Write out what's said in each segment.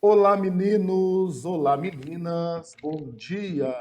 Olá, meninos! Olá, meninas! Bom dia!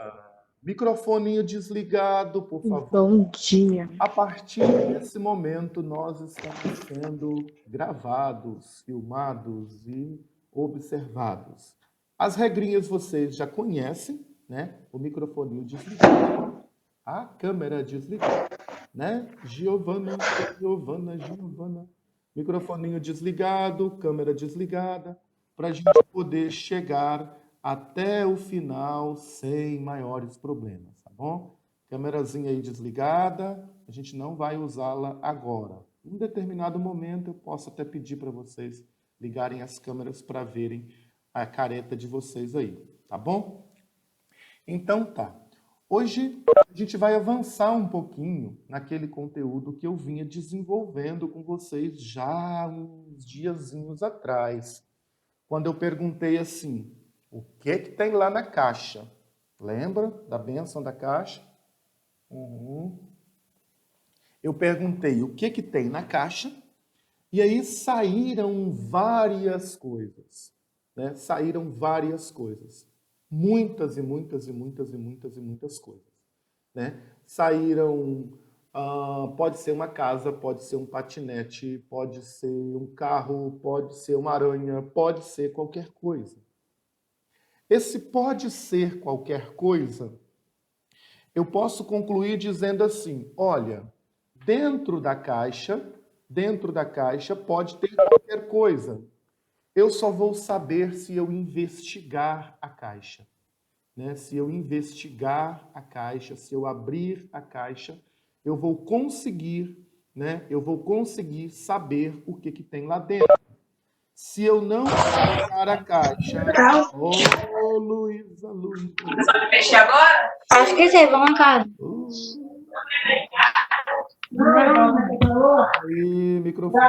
Microfoninho desligado, por favor. Bom dia. A partir desse momento, nós estamos sendo gravados, filmados e observados. As regrinhas vocês já conhecem, né? O microfoninho desligado, a câmera desligada, né? Giovana, Giovana, Giovana. Microfoninho desligado, câmera desligada, para a gente poder chegar até o final sem maiores problemas, tá bom? Câmerazinha aí desligada, a gente não vai usá-la agora. Em um determinado momento, eu posso até pedir para vocês ligarem as câmeras para verem a careta de vocês aí, tá bom? Então tá. Hoje a gente vai avançar um pouquinho naquele conteúdo que eu vinha desenvolvendo com vocês já uns diazinhos atrás, quando eu perguntei assim: o que tem lá na caixa? Lembra da bênção da caixa? Eu perguntei o que tem na caixa e aí saíram várias coisas, né? Saíram várias coisas. Muitas e muitas e muitas e muitas e muitas coisas, né? Saíram, pode ser uma casa, pode ser um patinete, pode ser um carro, pode ser uma aranha, pode ser qualquer coisa. Esse pode ser qualquer coisa, eu posso concluir dizendo assim: olha, dentro da caixa pode ter qualquer coisa. Eu só vou saber se eu investigar a caixa, né? Se eu investigar a caixa, se eu abrir a caixa, eu vou conseguir, né? Eu vou conseguir saber o que tem lá dentro. Se eu não fechar a caixa, ô Luísa, Luísa, Fechei agora? Acho que sim, vamos em casa. Aí, microfone.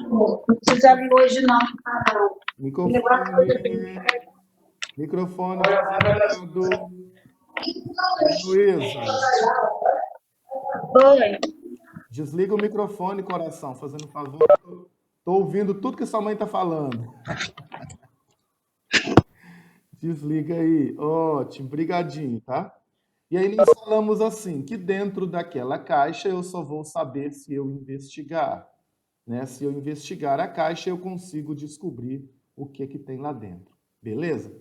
Não precisa vir hoje, não. Microfone. Microfone desligado. Luísa, Oi. desliga o microfone, coração, fazendo um favor. Tô ouvindo tudo que sua mãe tá falando. Desliga aí. Ótimo, brigadinho, tá? E aí nós falamos assim, que dentro daquela caixa eu só vou saber se eu investigar, né? Se eu investigar a caixa, eu consigo descobrir o que tem lá dentro. Beleza?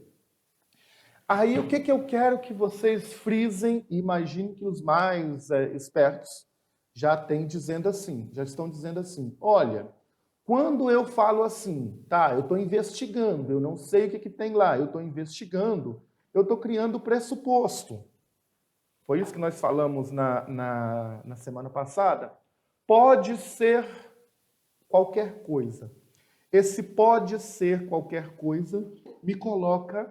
Aí o que eu quero que vocês frisem, e imagine que os mais espertos já estão dizendo assim: olha, quando eu falo assim, tá, eu estou investigando, eu não sei o que tem lá, eu estou investigando, eu estou criando pressuposto. Foi isso que nós falamos na semana passada? Pode ser qualquer coisa. Esse pode ser qualquer coisa me coloca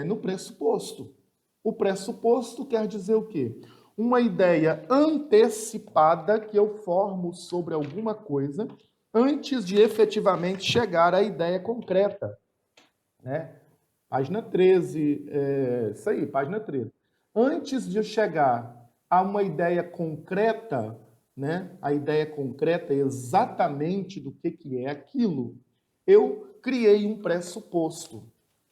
no pressuposto. O pressuposto quer dizer o quê? Uma ideia antecipada que eu formo sobre alguma coisa antes de efetivamente chegar à ideia concreta, né? Página 13, isso aí, página 13. Antes de eu chegar a uma ideia concreta, né? A ideia concreta exatamente do que é aquilo, eu criei um pressuposto.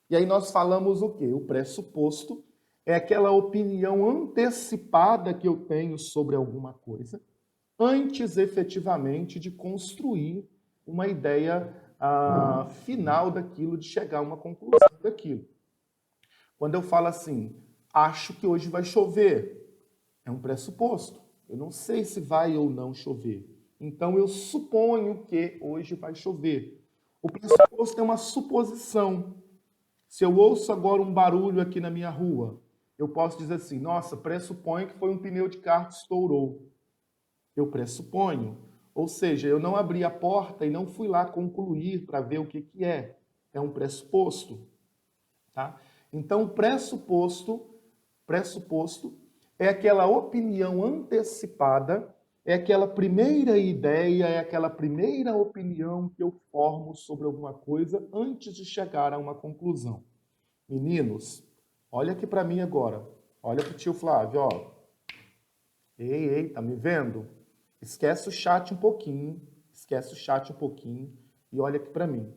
E aí nós falamos o quê? O pressuposto é aquela opinião antecipada que eu tenho sobre alguma coisa, antes efetivamente de construir uma ideia final daquilo, de chegar a uma conclusão daquilo. Quando eu falo assim, acho que hoje vai chover, é um pressuposto. Eu não sei se vai ou não chover. Então eu suponho que hoje vai chover. O pressuposto é uma suposição. Se eu ouço agora um barulho aqui na minha rua, eu posso dizer assim: nossa, pressuponho que foi um pneu de carro que estourou. Eu pressuponho. Ou seja, eu não abri a porta e não fui lá concluir para ver o que é. É um pressuposto. Tá? Então, o pressuposto é aquela opinião antecipada, é aquela primeira ideia, é aquela primeira opinião que eu formo sobre alguma coisa antes de chegar a uma conclusão. Meninos, olha aqui para mim agora. Olha para o tio Flávio, ó. Ei, tá me vendo? Esquece o chat um pouquinho, e olha aqui para mim.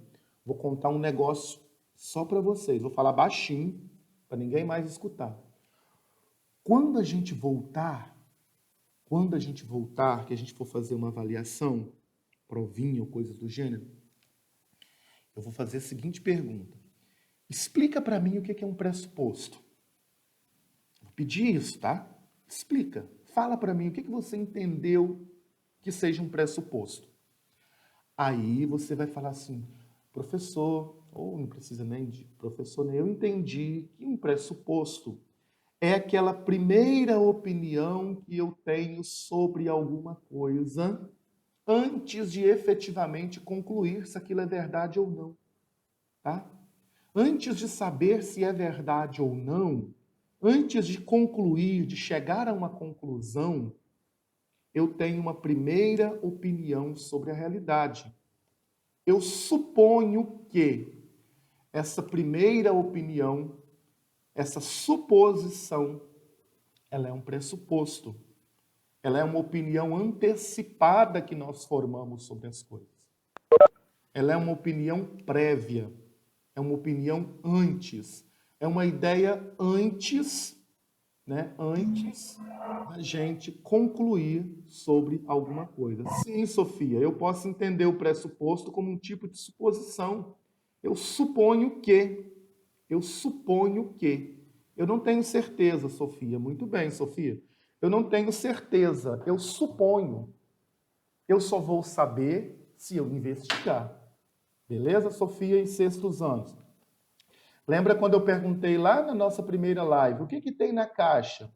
Vou contar um negócio só para vocês. Vou falar baixinho, para ninguém mais escutar. Quando a gente voltar, que a gente for fazer uma avaliação, provinha ou coisas do gênero, eu vou fazer a seguinte pergunta. Explica para mim o que é um pressuposto. Vou pedir isso, tá? Explica. Fala para mim o que você entendeu que seja um pressuposto. Aí você vai falar assim, professor, ou não precisa nem de professor, né? Eu entendi que um pressuposto é aquela primeira opinião que eu tenho sobre alguma coisa antes de efetivamente concluir se aquilo é verdade ou não, tá? Antes de saber se é verdade ou não, antes de concluir, de chegar a uma conclusão, eu tenho uma primeira opinião sobre a realidade. Eu suponho que essa primeira opinião, essa suposição, ela é um pressuposto. Ela é uma opinião antecipada que nós formamos sobre as coisas. Ela é uma opinião prévia. É uma opinião antes. É uma ideia antes, né? Antes da gente concluir sobre alguma coisa. Sim, Sofia, eu posso entender o pressuposto como um tipo de suposição. Eu suponho que. Eu não tenho certeza, Sofia. Muito bem, Sofia. Eu não tenho certeza. Eu suponho. Eu só vou saber se eu investigar. Beleza, Sofia, e sextos anos? Lembra quando eu perguntei lá na nossa primeira live, o que tem na caixa?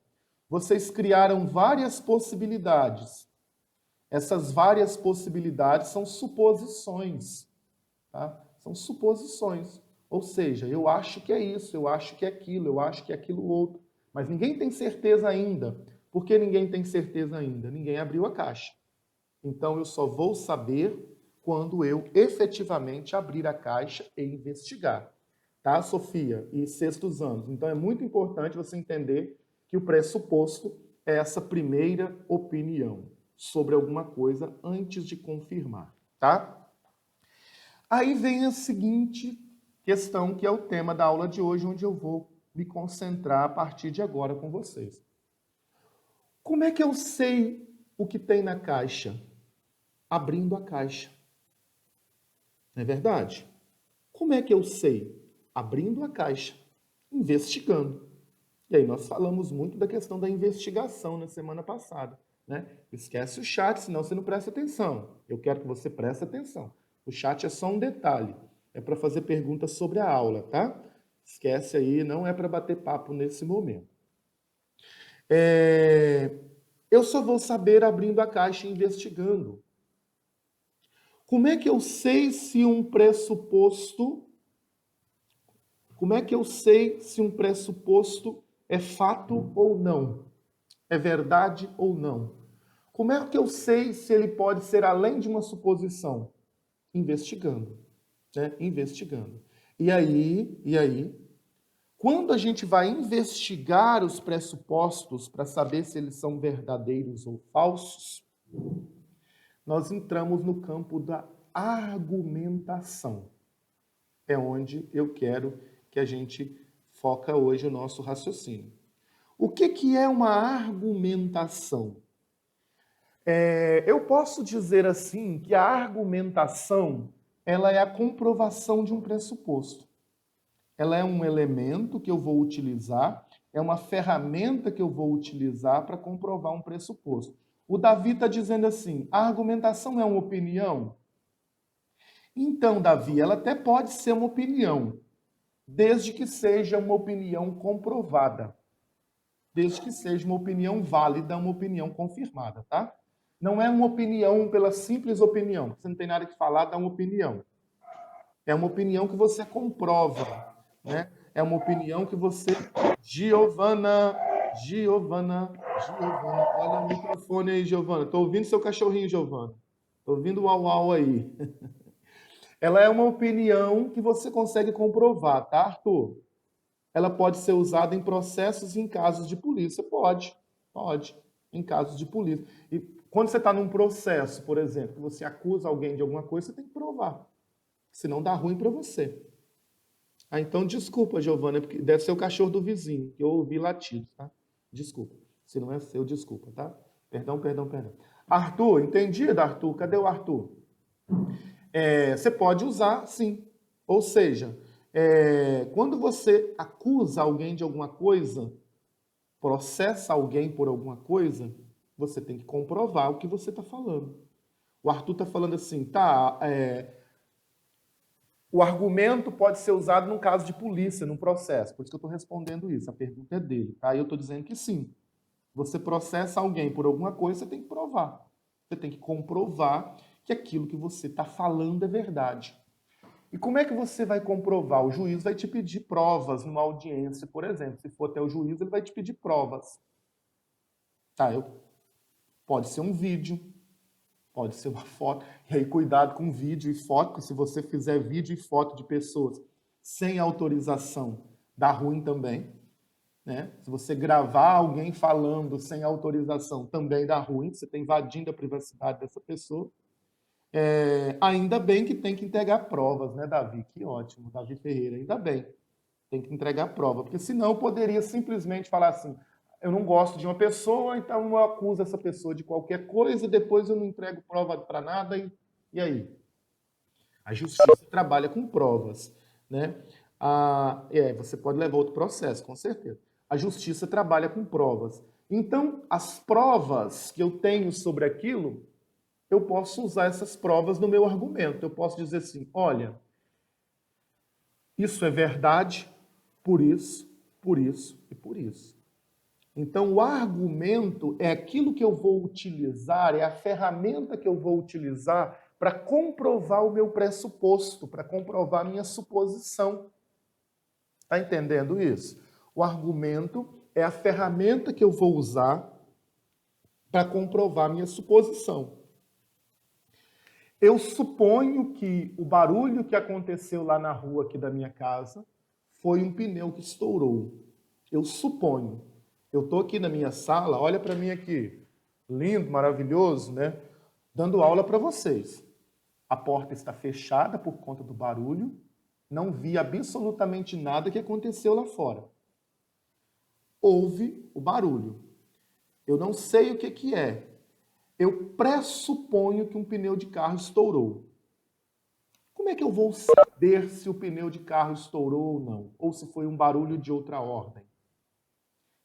Vocês criaram várias possibilidades. Essas várias possibilidades são suposições, tá? São suposições. Ou seja, eu acho que é isso, eu acho que é aquilo, eu acho que é aquilo outro. Mas ninguém tem certeza ainda. Por que ninguém tem certeza ainda? Ninguém abriu a caixa. Então eu só vou saber quando eu efetivamente abrir a caixa e investigar. Tá, Sofia? E sextos anos. Então é muito importante você entender que o pressuposto é essa primeira opinião sobre alguma coisa antes de confirmar, tá? Aí vem a seguinte questão, que é o tema da aula de hoje, onde eu vou me concentrar a partir de agora com vocês. Como é que eu sei o que tem na caixa? Abrindo a caixa. Não é verdade? Como é que eu sei? Abrindo a caixa, investigando. E aí nós falamos muito da questão da investigação na semana passada, né? Esquece o chat, senão você não presta atenção. Eu quero que você preste atenção. O chat é só um detalhe. É para fazer perguntas sobre a aula, tá? Esquece aí, não é para bater papo nesse momento. Eu só vou saber abrindo a caixa e investigando. Como é que eu sei se um pressuposto... Como é que eu sei se um pressuposto é fato ou não? É verdade ou não? Como é que eu sei se ele pode ser além de uma suposição? Investigando, né? Investigando. E aí, quando a gente vai investigar os pressupostos para saber se eles são verdadeiros ou falsos, nós entramos no campo da argumentação. É onde eu quero que a gente foca hoje o nosso raciocínio. O que é uma argumentação? Eu posso dizer assim que a argumentação ela é a comprovação de um pressuposto. Ela é um elemento que eu vou utilizar, é uma ferramenta que eu vou utilizar para comprovar um pressuposto. O Davi está dizendo assim, a argumentação é uma opinião? Então, Davi, ela até pode ser uma opinião, desde que seja uma opinião comprovada. Desde que seja uma opinião válida, uma opinião confirmada, tá? Não é uma opinião pela simples opinião. Você não tem nada que falar, dá uma opinião. É uma opinião que você comprova, né? É uma opinião que você... Giovana, olha o microfone aí, Giovana. Tô ouvindo seu cachorrinho, Giovana. Tô ouvindo o uau aí. Ela é uma opinião que você consegue comprovar, tá, Arthur? Ela pode ser usada em processos e em casos de polícia. Pode, em casos de polícia. E quando você está num processo, por exemplo, que você acusa alguém de alguma coisa, você tem que provar. senão dá ruim para você. Ah, então desculpa, Giovana, porque deve ser o cachorro do vizinho, que eu ouvi latidos, tá? Desculpa. Se não é seu, desculpa, tá? Perdão, perdão, perdão. Arthur, entendido, Arthur? Cadê o Arthur? Você pode usar, sim. Ou seja, quando você acusa alguém de alguma coisa, processa alguém por alguma coisa, você tem que comprovar o que você está falando. O Arthur está falando assim, tá, o argumento pode ser usado num caso de polícia, num processo. Por isso que eu estou respondendo isso. A pergunta é dele. Tá? Eu estou dizendo que sim. Você processa alguém por alguma coisa, você tem que provar. Você tem que comprovar que aquilo que você está falando é verdade. E como é que você vai comprovar? O juiz vai te pedir provas numa audiência, por exemplo. Se for até o juiz, ele vai te pedir provas. Tá, pode ser um vídeo, pode ser uma foto. E aí, cuidado com vídeo e foto, porque se você fizer vídeo e foto de pessoas sem autorização, dá ruim também. Né? Se você gravar alguém falando sem autorização, também dá ruim. Você está invadindo a privacidade dessa pessoa. Ainda bem que tem que entregar provas, né, Davi? Que ótimo, Davi Ferreira. Ainda bem, tem que entregar prova. Porque senão eu poderia simplesmente falar assim, eu não gosto de uma pessoa, então eu acuso essa pessoa de qualquer coisa, depois eu não entrego prova para nada, e aí? A justiça trabalha com provas, né? Você pode levar outro processo, com certeza. A justiça trabalha com provas. Então, as provas que eu tenho sobre aquilo, eu posso usar essas provas no meu argumento. Eu posso dizer assim, olha, isso é verdade por isso, por isso e por isso. Então, o argumento é aquilo que eu vou utilizar, é a ferramenta que eu vou utilizar para comprovar o meu pressuposto, para comprovar a minha suposição. Está entendendo isso? O argumento é a ferramenta que eu vou usar para comprovar a minha suposição. Eu suponho que o barulho que aconteceu lá na rua aqui da minha casa foi um pneu que estourou. Eu suponho. Eu estou aqui na minha sala, olha para mim aqui, lindo, maravilhoso, né? Dando aula para vocês. A porta está fechada por conta do barulho, não vi absolutamente nada que aconteceu lá fora. Houve o barulho. Eu não sei o que é. Eu pressuponho que um pneu de carro estourou. Como é que eu vou saber se o pneu de carro estourou ou não? Ou se foi um barulho de outra ordem?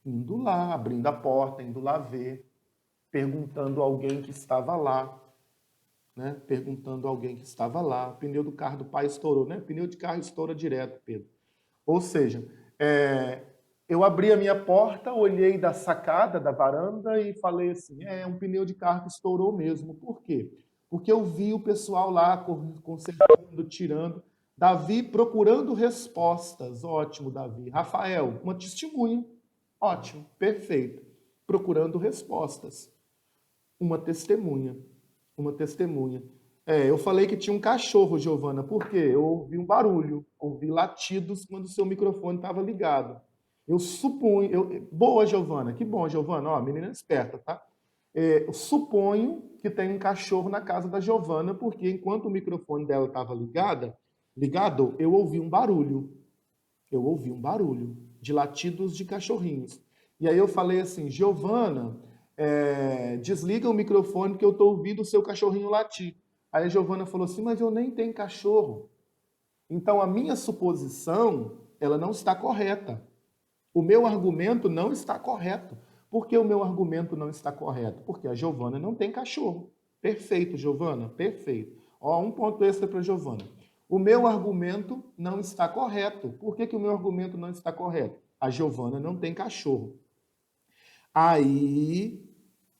Indo lá, abrindo a porta, indo lá ver, perguntando a alguém que estava lá, né? Perguntando a alguém que estava lá. O pneu do carro do pai estourou, né? O pneu de carro estoura direto, Pedro. Ou seja, eu abri a minha porta, olhei da sacada, da varanda e falei assim, é um pneu de carro que estourou mesmo. Por quê? Porque eu vi o pessoal lá consertando, tirando. Davi procurando respostas. Ótimo, Davi. Rafael, uma testemunha. Ótimo, perfeito. Procurando respostas. Uma testemunha. Uma testemunha. Eu falei que tinha um cachorro, Giovana, por quê? Eu ouvi um barulho, ouvi latidos quando o seu microfone estava ligado. Eu suponho... Boa, Giovana, que bom, Giovana, ó, menina esperta, tá? Eu suponho que tem um cachorro na casa da Giovana, porque enquanto o microfone dela estava ligado, eu ouvi um barulho. Eu ouvi um barulho de latidos de cachorrinhos. E aí eu falei assim, Giovana, desliga o microfone que eu estou ouvindo o seu cachorrinho latir. Aí a Giovana falou assim, mas eu nem tenho cachorro. Então a minha suposição, ela não está correta. O meu argumento não está correto. Por que o meu argumento não está correto? Porque a Giovana não tem cachorro. Perfeito, Giovana, perfeito. Ó, um ponto extra para a Giovana. O meu argumento não está correto. Por que o meu argumento não está correto? A Giovana não tem cachorro. Aí,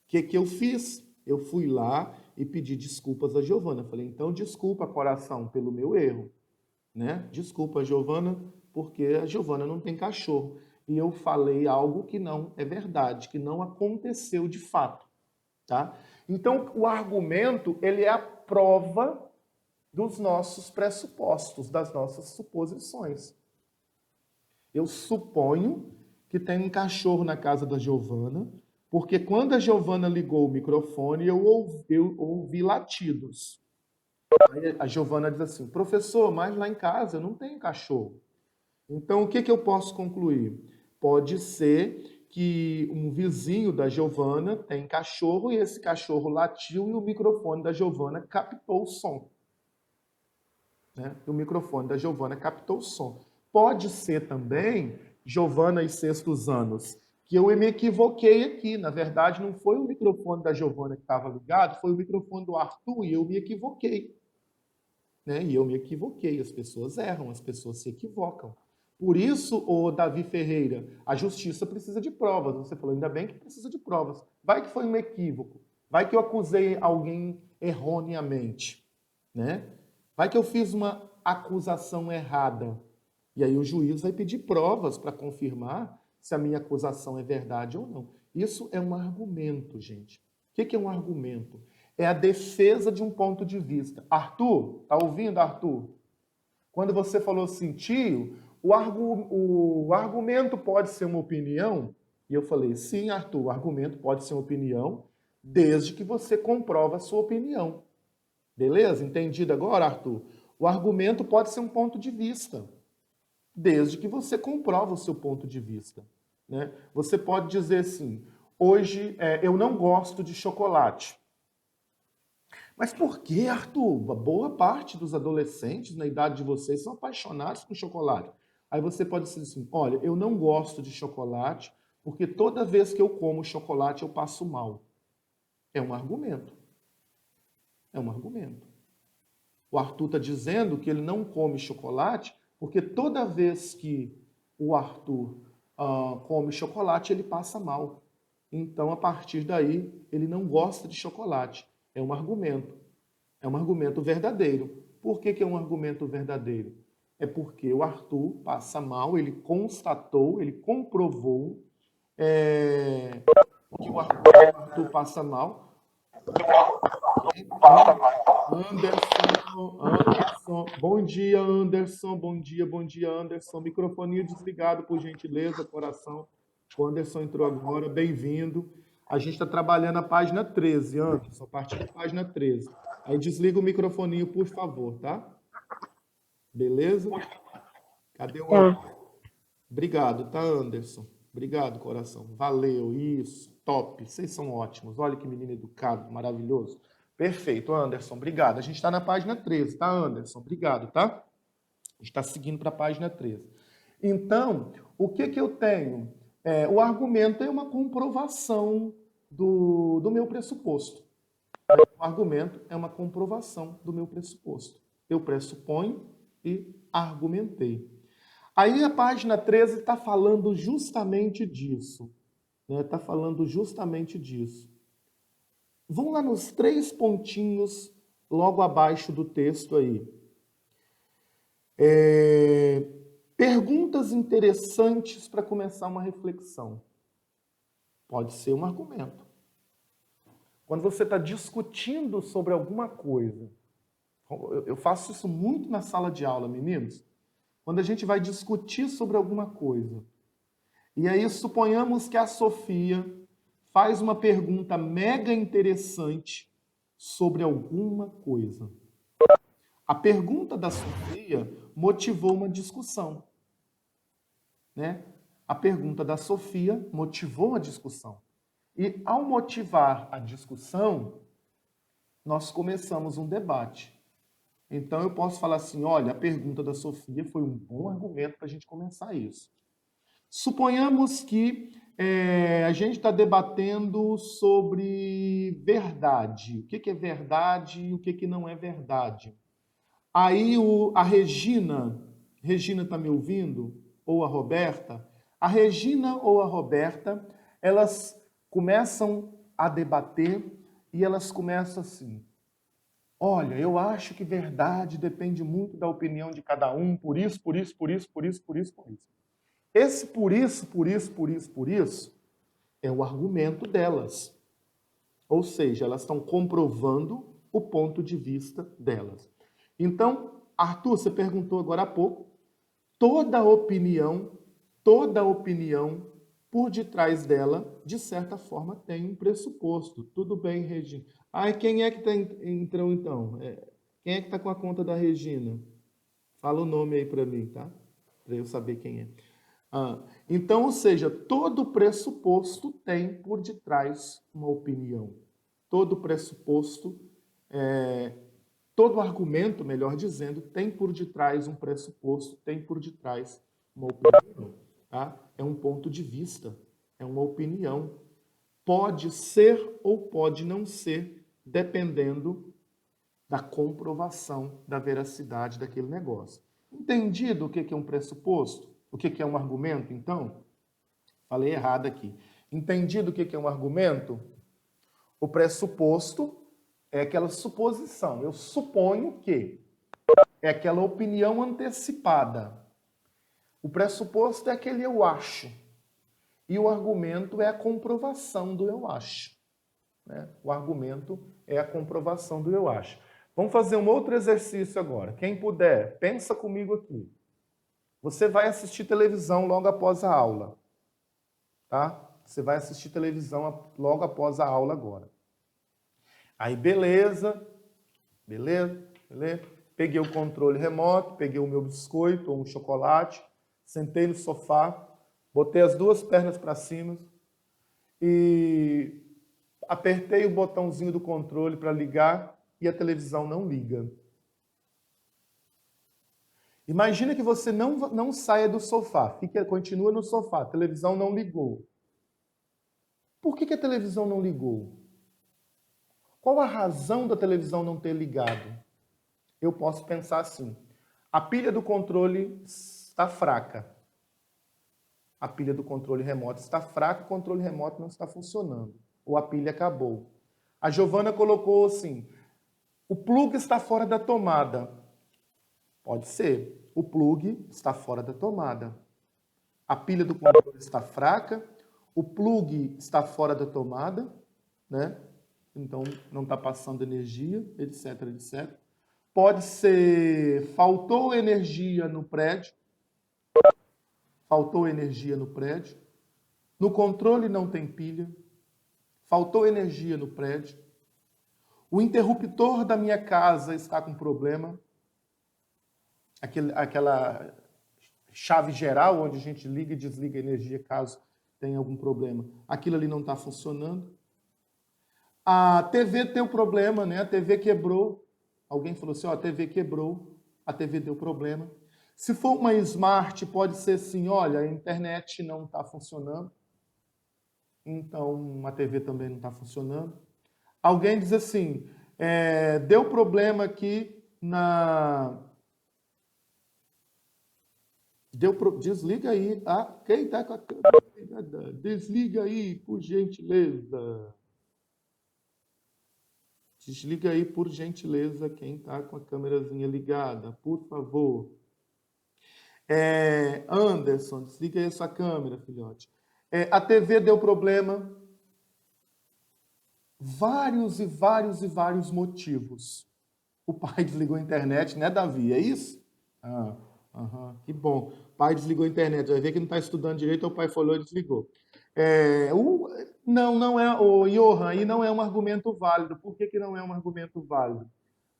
o que eu fiz? Eu fui lá e pedi desculpas a Giovana. Falei, então desculpa, coração, pelo meu erro. Né? Desculpa, Giovana, porque a Giovana não tem cachorro. E eu falei algo que não é verdade, que não aconteceu de fato. Tá? Então, o argumento, ele é a prova dos nossos pressupostos, das nossas suposições. Eu suponho que tem um cachorro na casa da Giovana, porque quando a Giovana ligou o microfone, eu ouvi latidos. Aí a Giovana diz assim, professor, mas lá em casa eu não tenho cachorro. Então, o que que eu posso concluir? Pode ser que um vizinho da Giovana tem cachorro e esse cachorro latiu e o microfone da Giovana captou o som. Né? O microfone da Giovana captou o som. Pode ser também, Giovana e sextos anos, que eu me equivoquei aqui. Na verdade, não foi o microfone da Giovana que estava ligado, foi o microfone do Arthur e eu me equivoquei. Né? E eu me equivoquei. As pessoas erram, as pessoas se equivocam. Por isso, o Davi Ferreira, a justiça precisa de provas. Você falou, ainda bem que precisa de provas. Vai que foi um equívoco. Vai que eu acusei alguém erroneamente. Né? Vai que eu fiz uma acusação errada. E aí o juiz vai pedir provas para confirmar se a minha acusação é verdade ou não. Isso é um argumento, gente. O que é um argumento? É a defesa de um ponto de vista. Arthur, tá ouvindo, Arthur? Quando você falou assim, tio, o argumento pode ser uma opinião? E eu falei, sim, Arthur, o argumento pode ser uma opinião, desde que você comprova a sua opinião. Beleza? Entendido agora, Arthur? O argumento pode ser um ponto de vista, desde que você comprova o seu ponto de vista. Né? Você pode dizer assim, hoje eu não gosto de chocolate. Mas por que, Arthur? Boa parte dos adolescentes na idade de vocês são apaixonados por chocolate. Aí você pode dizer assim, olha, eu não gosto de chocolate porque toda vez que eu como chocolate eu passo mal. É um argumento. É um argumento. O Arthur está dizendo que ele não come chocolate porque toda vez que o Arthur come chocolate, ele passa mal. Então, a partir daí, ele não gosta de chocolate. É um argumento. É um argumento verdadeiro. Por que é um argumento verdadeiro? É porque o Arthur passa mal, ele constatou, ele comprovou que o Arthur passa mal. Anderson, bom dia, Anderson, bom dia, Anderson. Microfoninho desligado, por gentileza, coração. O Anderson entrou agora, bem-vindo. A gente está trabalhando a página 13, Anderson, a partir da página 13. Aí desliga o microfoninho, por favor, tá? Beleza? Cadê o Anderson? Obrigado, tá, Anderson? Obrigado, coração. Valeu, isso, top. Vocês são ótimos. Olha que menino educado, maravilhoso. Perfeito, Anderson, obrigado. A gente está na página 13, tá, Anderson? Obrigado, tá? A gente está seguindo para a página 13. Então, o que eu tenho? O argumento é uma comprovação do meu pressuposto. O argumento é uma comprovação do meu pressuposto. Eu pressuponho e argumentei. Aí a página 13 está falando justamente disso. Está falando justamente disso. Vão lá nos 3 pontinhos logo abaixo do texto aí. Perguntas interessantes para começar uma reflexão. Pode ser um argumento. Quando você está discutindo sobre alguma coisa, eu faço isso muito na sala de aula, meninos. Quando a gente vai discutir sobre alguma coisa, e aí suponhamos que a Sofia faz uma pergunta mega interessante sobre alguma coisa. A pergunta da Sofia motivou uma discussão. Né? A pergunta da Sofia motivou a discussão. E ao motivar a discussão, nós começamos um debate. Então eu posso falar assim, olha, a pergunta da Sofia foi um bom argumento para a gente começar isso. Suponhamos que a gente está debatendo sobre verdade. O que é verdade e o que não é verdade. Aí a Regina está me ouvindo? Ou a Roberta? A Regina ou a Roberta, elas começam a debater e elas começam assim, olha, eu acho que verdade depende muito da opinião de cada um, por isso. Esse por isso, é o argumento delas. Ou seja, elas estão comprovando o ponto de vista delas. Então, Arthur, você perguntou agora há pouco, toda opinião, por detrás dela, de certa forma, tem um pressuposto. Tudo bem, Regina. Quem é que entrou então? Quem é que está com a conta da Regina? Fala o nome aí para mim, tá? Para eu saber quem é. Então, ou seja, todo pressuposto tem por detrás uma opinião. Todo pressuposto, todo argumento, melhor dizendo, tem por detrás um pressuposto, tem por detrás uma opinião. Tá? É um ponto de vista, é uma opinião. Pode ser ou pode não ser, dependendo da comprovação da veracidade daquele negócio. Entendido o que é um pressuposto? O que é um argumento, então? Falei errado aqui. Entendido o que é um argumento? O pressuposto é aquela suposição. Eu suponho que é aquela opinião antecipada. O pressuposto é aquele eu acho. E o argumento é a comprovação do eu acho. Né? O argumento é a comprovação do eu acho. Vamos fazer um outro exercício agora. Quem puder, pensa comigo aqui. Você vai assistir televisão logo após a aula. Tá? Você vai assistir televisão logo após a aula agora. Aí, beleza. Peguei o controle remoto, peguei o meu biscoito ou um chocolate, sentei no sofá, botei as duas pernas para cima e apertei o botãozinho do controle para ligar e a televisão não liga. Imagina que você não saia do sofá, continua no sofá, a televisão não ligou. Por que a televisão não ligou? Qual a razão da televisão não ter ligado? Eu posso pensar assim, a pilha do controle está fraca. A pilha do controle remoto está fraca, o controle remoto não está funcionando. Ou a pilha acabou. A Giovana colocou assim, o plug está fora da tomada. Pode ser, o plug está fora da tomada. A pilha do controle está fraca, o plug está fora da tomada, né? Então não está passando energia, etc, etc. Pode ser, faltou energia no prédio. Faltou energia no prédio. No controle não tem pilha. Faltou energia no prédio. O interruptor da minha casa está com problema. Aquela chave geral onde a gente liga e desliga a energia caso tenha algum problema. Aquilo ali não está funcionando. A TV tem um problema, né? A TV quebrou. Alguém falou assim, ó, a TV quebrou, a TV deu problema. Se for uma smart, pode ser assim, olha, a internet não está funcionando, então a TV também não está funcionando. Alguém diz assim, deu problema aqui na... Desliga aí, quem está com a câmera ligada? Desliga aí, por gentileza. Desliga aí, por gentileza, quem está com a câmerazinha ligada, por favor. Anderson, desliga aí a sua câmera, filhote. A TV deu problema. Vários e vários motivos. O pai desligou a internet, né, Davi? É isso? Que bom. O pai desligou a internet. Vai ver que não está estudando direito, o pai falou e desligou. Não é, Johan, aí não é um argumento válido. Por que não é um argumento válido?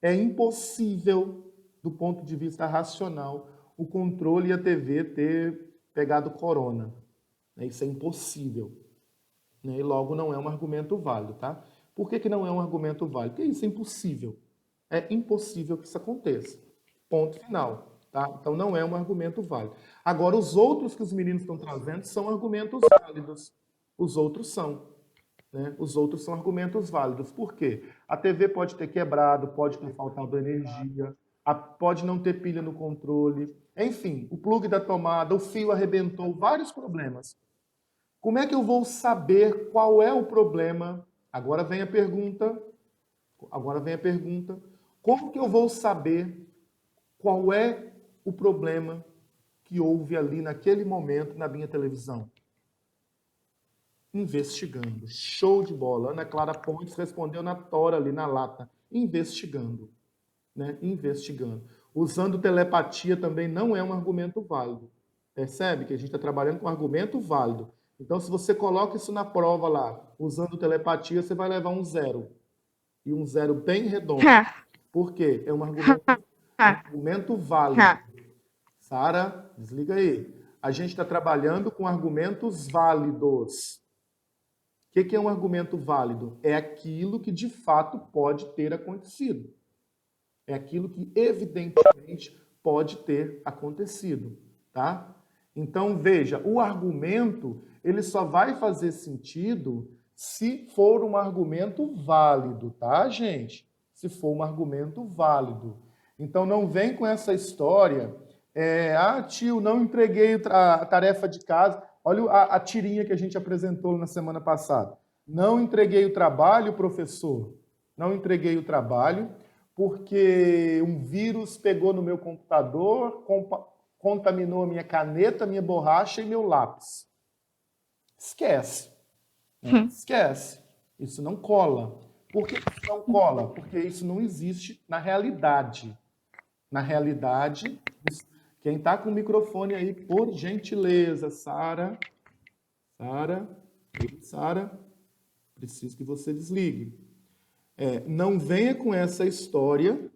É impossível, do ponto de vista racional, o controle e a TV ter pegado corona. Isso é impossível. E logo não é um argumento válido, tá? Por que não é um argumento válido? Porque isso é impossível. É impossível que isso aconteça. Ponto final. Tá? Então não é um argumento válido. Agora, os outros que os meninos estão trazendo são argumentos válidos. Os outros são. Né? Os outros são argumentos válidos. Por quê? A TV pode ter quebrado, pode ter faltado energia, pode não ter pilha no controle. Enfim, o plug da tomada, o fio arrebentou, vários problemas. Como é que eu vou saber qual é o problema? Agora vem a pergunta. Como que eu vou saber qual é o problema que houve ali naquele momento na minha televisão? Investigando. Show de bola. Ana Clara Pontes respondeu na tora ali, na lata. Investigando. Né? Investigando. Usando telepatia também não é um argumento válido. Percebe que a gente está trabalhando com argumento válido. Então, se você coloca isso na prova lá, usando telepatia, você vai levar um 0. E um 0 bem redondo. Por quê? É um argumento válido. Sara, desliga aí. A gente está trabalhando com argumentos válidos. O que é um argumento válido? É aquilo que de fato pode ter acontecido. É aquilo que evidentemente pode ter acontecido, tá? Então, veja, o argumento, ele só vai fazer sentido se for um argumento válido, tá, gente? Se for um argumento válido. Então, não vem com essa história, tio, não entreguei a tarefa de casa. Olha a tirinha que a gente apresentou na semana passada. Não entreguei o trabalho, professor. Não entreguei o trabalho porque um vírus pegou no meu computador, contaminou a minha caneta, minha borracha e meu lápis. Esquece. Né? Esquece. Isso não cola. Por que isso não cola? Porque isso não existe na realidade. Na realidade, quem está com o microfone aí, por gentileza, Sara, preciso que você desligue. Não venha com essa história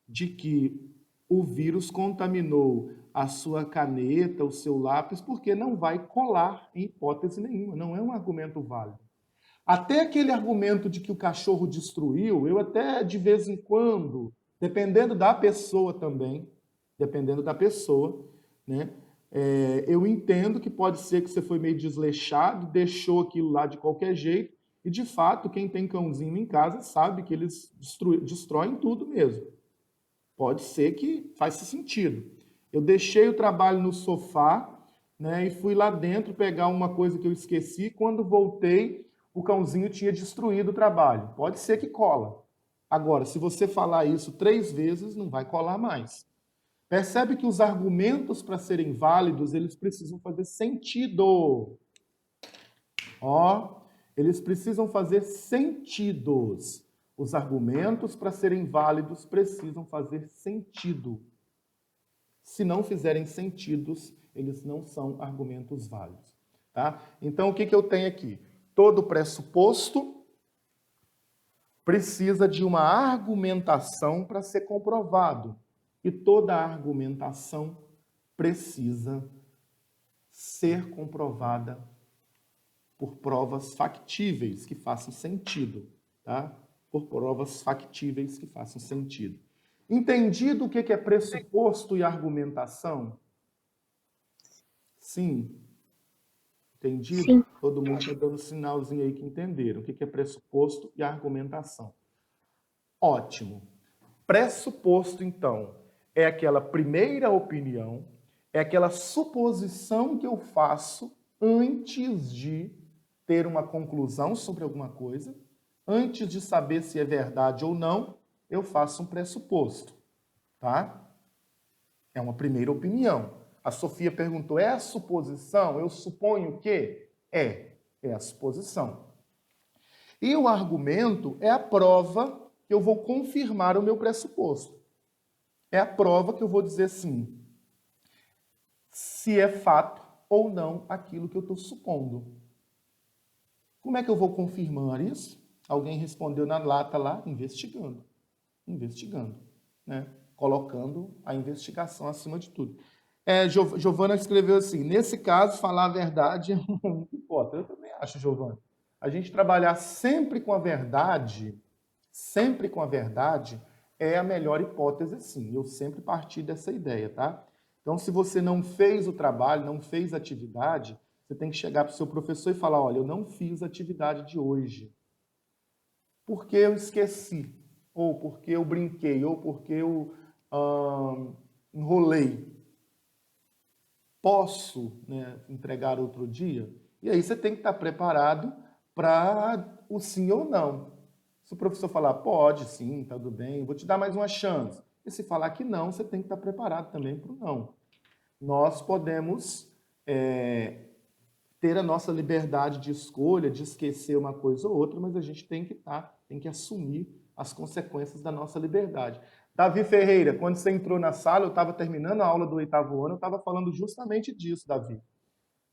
de que o vírus contaminou a sua caneta, o seu lápis, porque não vai colar em hipótese nenhuma. Não é um argumento válido. Até aquele argumento de que o cachorro destruiu, eu até de vez em quando, dependendo da pessoa também, né? Eu entendo que pode ser que você foi meio desleixado, deixou aquilo lá de qualquer jeito, e de fato, quem tem cãozinho em casa sabe que eles destroem tudo mesmo. Pode ser que faça sentido. Eu deixei o trabalho no sofá, né, e fui lá dentro pegar uma coisa que eu esqueci. Quando voltei, o cãozinho tinha destruído o trabalho. Pode ser que cola. Agora, se você falar isso 3 vezes, não vai colar mais. Percebe que os argumentos, para serem válidos, eles precisam fazer sentido. Eles precisam fazer sentidos. Os argumentos, para serem válidos, precisam fazer sentido. Se não fizerem sentidos, eles não são argumentos válidos. Tá? Então, o que eu tenho aqui? Todo pressuposto precisa de uma argumentação para ser comprovado. E toda argumentação precisa ser comprovada por provas factíveis que façam sentido, tá? Por provas factíveis que façam sentido. Entendido o que é pressuposto e argumentação? Sim. Entendido? Sim. Todo mundo está dando sinalzinho aí que entenderam o que é pressuposto e argumentação. Ótimo. Pressuposto, então, é aquela primeira opinião, é aquela suposição que eu faço antes de ter uma conclusão sobre alguma coisa, antes de saber se é verdade ou não, eu faço um pressuposto, tá? É uma primeira opinião. A Sofia perguntou, é a suposição? Eu suponho que é a suposição. E o argumento é a prova que eu vou confirmar o meu pressuposto. É a prova que eu vou dizer sim, se é fato ou não aquilo que eu estou supondo. Como é que eu vou confirmar isso? Alguém respondeu na lata lá, investigando. Investigando, né? Colocando a investigação acima de tudo. Giovana escreveu assim, nesse caso, falar a verdade não importa. Eu também acho, Giovana. A gente trabalhar sempre com a verdade é a melhor hipótese, sim. Eu sempre parti dessa ideia, tá? Então, se você não fez o trabalho, não fez a atividade, você tem que chegar para o seu professor e falar, olha, eu não fiz a atividade de hoje. Porque eu esqueci, ou porque eu brinquei, ou porque eu enrolei. Posso, né, entregar outro dia? E aí você tem que estar preparado para o sim ou não. Se o professor falar, pode, sim, tá tudo bem, vou te dar mais uma chance. E se falar que não, você tem que estar preparado também para o não. Nós podemos ter a nossa liberdade de escolha, de esquecer uma coisa ou outra, mas a gente tem que assumir as consequências da nossa liberdade. Davi Ferreira, quando você entrou na sala, eu estava terminando a aula do 8º ano, eu estava falando justamente disso, Davi.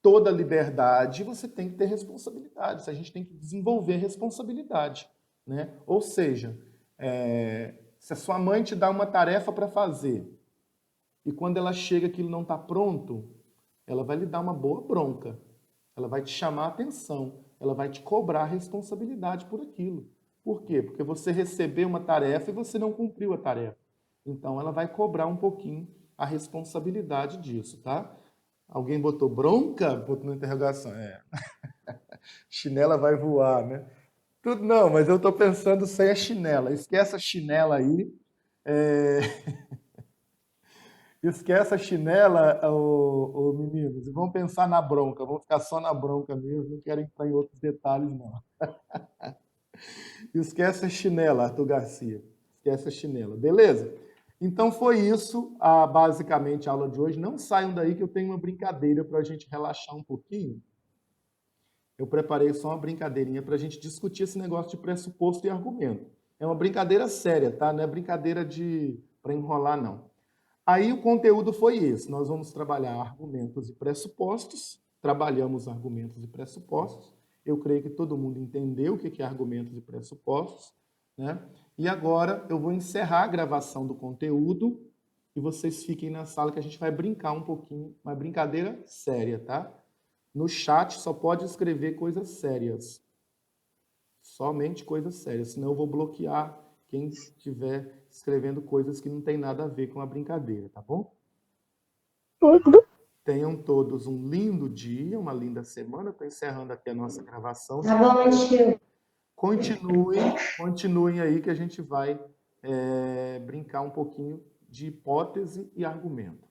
Toda liberdade, você tem que ter responsabilidade, a gente tem que desenvolver responsabilidade, né? Ou seja, Se a sua mãe te dá uma tarefa para fazer e quando ela chega aquilo não está pronto, ela vai lhe dar uma boa bronca. Ela vai te chamar a atenção. Ela vai te cobrar a responsabilidade por aquilo. Por quê? Porque você recebeu uma tarefa e você não cumpriu a tarefa. Então, ela vai cobrar um pouquinho a responsabilidade disso, tá? Alguém botou bronca? Botou na interrogação. Chinela vai voar, né? Tudo não, mas eu estou pensando sem a chinela. Esquece a chinela aí. Esquece a chinela, meninos, e vamos pensar na bronca. Vamos ficar só na bronca mesmo, não quero entrar em outros detalhes, não. Esquece a chinela, Arthur Garcia. Esquece a chinela, beleza? Então foi isso, basicamente, a aula de hoje. Não saiam daí que eu tenho uma brincadeira para a gente relaxar um pouquinho. Eu preparei só uma brincadeirinha para a gente discutir esse negócio de pressuposto e argumento. É uma brincadeira séria, tá? Não é brincadeira para enrolar, não. Aí o conteúdo foi esse. Nós vamos trabalhar argumentos e pressupostos. Trabalhamos argumentos e pressupostos. Eu creio que todo mundo entendeu o que é argumentos e pressupostos, né? E agora eu vou encerrar a gravação do conteúdo e vocês fiquem na sala que a gente vai brincar um pouquinho. Uma brincadeira séria, tá? No chat só pode escrever coisas sérias. Somente coisas sérias, senão eu vou bloquear quem estiver escrevendo coisas que não tem nada a ver com a brincadeira, tá bom? Tenham todos um lindo dia, uma linda semana. Estou encerrando aqui a nossa gravação. Tá bom, tio. Continuem aí que a gente vai brincar um pouquinho de hipótese e argumento.